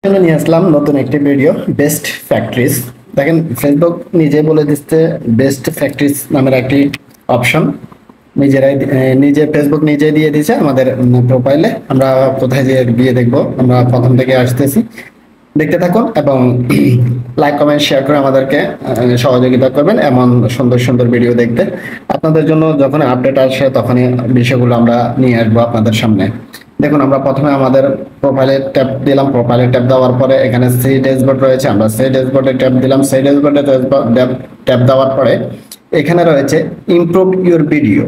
জন্য নিয়ে আসলাম নতুন একটি ভিডিও বেস্ট ফ্যাক্টরিজ। দেখেন ফেসবুক নিজে বলে দিচ্ছে বেস্ট ফ্যাক্টরিজ নামের একটি অপশন নিজেরাই নিজে ফেসবুক নিজে দিয়ে দিয়েছে আমাদের প্রোফাইলে। আমরা কোথায় গিয়ে দেখবো, আমরা প্রথম থেকে আসতেছি, দেখতে থাকুন এবং লাইক কমেন্ট শেয়ার করে আমাদেরকে সহযোগিতা করবেন এমন সুন্দর সুন্দর ভিডিও দেখতে। আপনাদের জন্য যখন আপডেট আসে তখনই বিষয়গুলো আমরা নিয়ে আসবো আপনাদের সামনে। দেখুন, আমরা প্রথমে আমাদের প্রোফাইলে ট্যাপ দিলাম। প্রোফাইলে ট্যাপ দেওয়ার পরে এখানে সেই ড্যাশবোর্ড রয়েছে, আমরা সেই ড্যাশবোর্ডে ট্যাপ দিলাম। সেই ড্যাশবোর্ডে ট্যাপ দেওয়ার পরে এখানে রয়েছে improve your video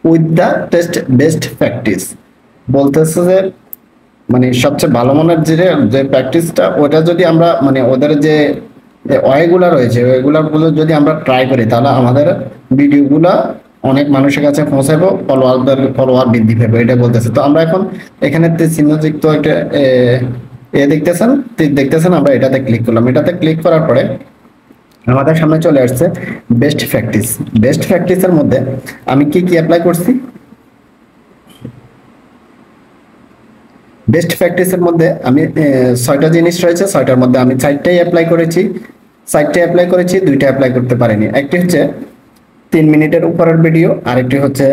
with the test best practice. বলতেছে যে মানে সবচেয়ে ভালো মানের যে যে প্র্যাকটিসটা ওটা যদি আমরা মানে ওদের যে ওয়েগুলা রয়েছে ওইগুলো যদি আমরা ট্রাই করি তাহলে আমাদের ভিডিওগুলা অনেক মানুষের কাছে পৌঁছাবো, ফলোয়ার বৃদ্ধি পাবে, এটা বলতেছে। তো আমরা এখন এখানে চিহ্নযুক্ত একটা দেখতেছেন, আমরা এটাতে ক্লিক করলাম। এটাতে ক্লিক করার পরে আমাদের সামনে চলে আসছে বেস্ট প্র্যাকটিস। বেস্ট প্র্যাকটিসের মধ্যে আমি কি কি অ্যাপ্লাই করছি, বেস্ট প্র্যাকটিসের মধ্যে আমি 6টা জিনিস রয়েছে, 6টার মধ্যে আমি 4টাই অ্যাপ্লাই করেছি। 4টাই অ্যাপ্লাই করেছি, 2টা অ্যাপ্লাই করতে পারিনি। একটি হচ্ছে 3 মিনিটের উপরের ভিডিও, আরেকটি হচ্ছে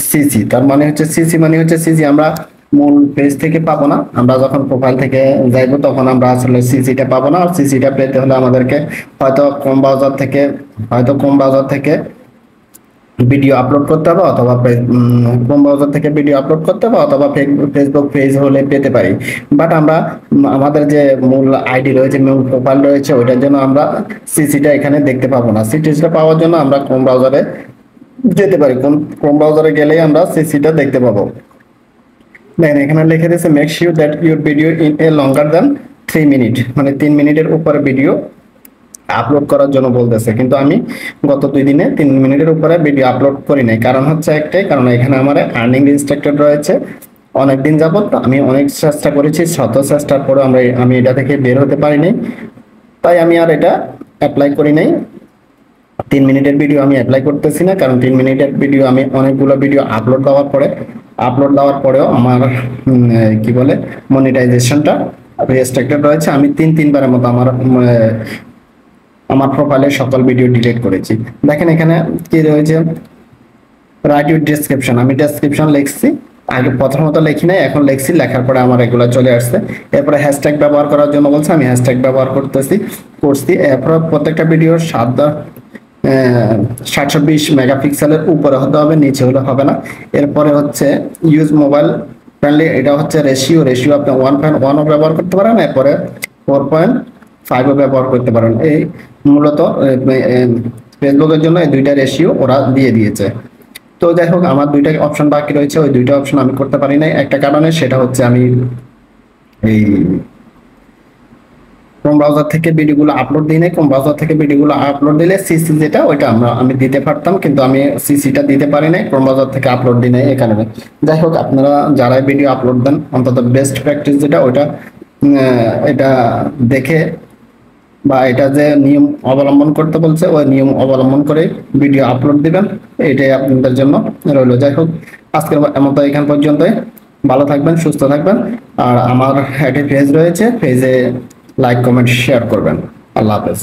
সিসি। তার মানে হচ্ছে সিসি মানে হচ্ছে সিসি আমরা মূল পেজ থেকে পাবো না, আমরা যখন প্রোফাইল থেকে যাইবো তখন আমরা আসলে সিসিটা পাবো না। আর সিসিটা পেতে হলে আমাদেরকে হয়তো কম ব্রাউজার থেকে ভিডিও আপলোড করতে হবে, অথবা ক্রোম ব্রাউজার থেকে ভিডিও আপলোড করতে হবে, অথবা ফেসবুক পেজ হলে পেতে পারি। বাট আমরা আমাদের যে মূল আইডি রয়েছে, মূল প্রোফাইল রয়েছে, ওইটার জন্য আমরা সিসিটা এখানে দেখতে পাবো না। সিসিটা পাওয়ার জন্য আমরা ক্রোম ব্রাউজারে যেতে পারি। ক্রোম ব্রাউজারে গেলেই আমরা সিসিটা দেখতে পাবো। দেখেন এখানে লিখে দিয়েছে make sure that your video in a longer than 3 minute, মানে 3 মিনিটের উপরে ভিডিও আপলোড করার জন্য বলতেছে। কিন্তু আমি গত 2 দিনে 3 মিনিটের উপরে ভিডিও আপলোড করি নাই। কারণ হচ্ছে একটাই, কারণ এখানে আমার আর্নিং রেস্ট্রিক্টেড রয়েছে অনেকদিন যাবত। আমি অনেক চেষ্টা করেছি, শত চেষ্টার পরে আমি এটা থেকে বের হতে পারিনি, তাই আমি আর এটা অ্যাপ্লাই করি নাই। 3 মিনিটের ভিডিও আমি অ্যাপ্লাই করতেছি না, কারণ 3 মিনিটের ভিডিও আমি অনেকগুলো ভিডিও আপলোড দেওয়ার পরেও আমার কি বলে মনিটাইজেশনটা রেস্ট্রিক্টেড রয়েছে। আমি তিনবারের মতো আমার প্রোফাইলে সকল ভিডিও ডিলিট করেছি। দেখেন এখানে কি রয়েছে, রাইট ইউর ডেসক্রিপশন। আমি ডেসক্রিপশন লিখছি, আগে প্রথমত লিখি নাই, এখন লিখছি। লেখার পরে আমার এগুলো চলে আসছে। এরপরে হ্যাশট্যাগ ব্যবহার করার জন্য বলছে, আমি হ্যাশট্যাগ ব্যবহার করছি। এরপর প্রত্যেকটা ভিডিওর 720 মেগাপিক্সেলের উপরে হতে হবে, নিচে হলে হবে না। এরপরে হচ্ছে ইউজ মোবাইল ফ্রেন্ডলি, এটা হচ্ছে রেশিও আপনি 1.1 ব্যবহার করতে পারেন, এরপরে 4.5 ব্যবহার করতে পারেন। এই মূলত ফেসবুকের জন্য এই 2টা রেশিও ওরা দিয়ে দিয়েছে। তো যাই হোক, আমার 2টা অপশন বাকি রয়েছে, ওই 2টা অপশন আমি করতে পারি নাই একটা কারণে, সেটা হচ্ছে আমি এই ক্রোম ব্রাউজার থেকে ভিডিওগুলো আপলোড দিই নাই। ক্রোম ব্রাউজার থেকে ভিডিওগুলো আপলোড দিলে সিসি যেটা ওইটা আমি দিতে পারতাম, কিন্তু আমি সিসিটা দিতে পারি নাই, ক্রোম ব্রাউজার থেকে আপলোড দিই নাই এই কারণে। যাই হোক, আপনারা যারা ভিডিও আপলোড দেন অন্তত বেস্ট প্র্যাকটিস যেটা ওইটা এটা দেখে বা এটা যে নিয়ম অবলম্বন করতে বলছে ওই নিয়ম অবলম্বন করে ভিডিও আপলোড দিবেন, এটাই আপনাদের জন্য রইলো। যাই হোক, আজকের মতো এখান পর্যন্তই। ভালো থাকবেন, সুস্থ থাকবেন। আর আমার একটি পেজ রয়েছে, পেজে লাইক কমেন্ট শেয়ার করবেন। আল্লাহ হাফেজ।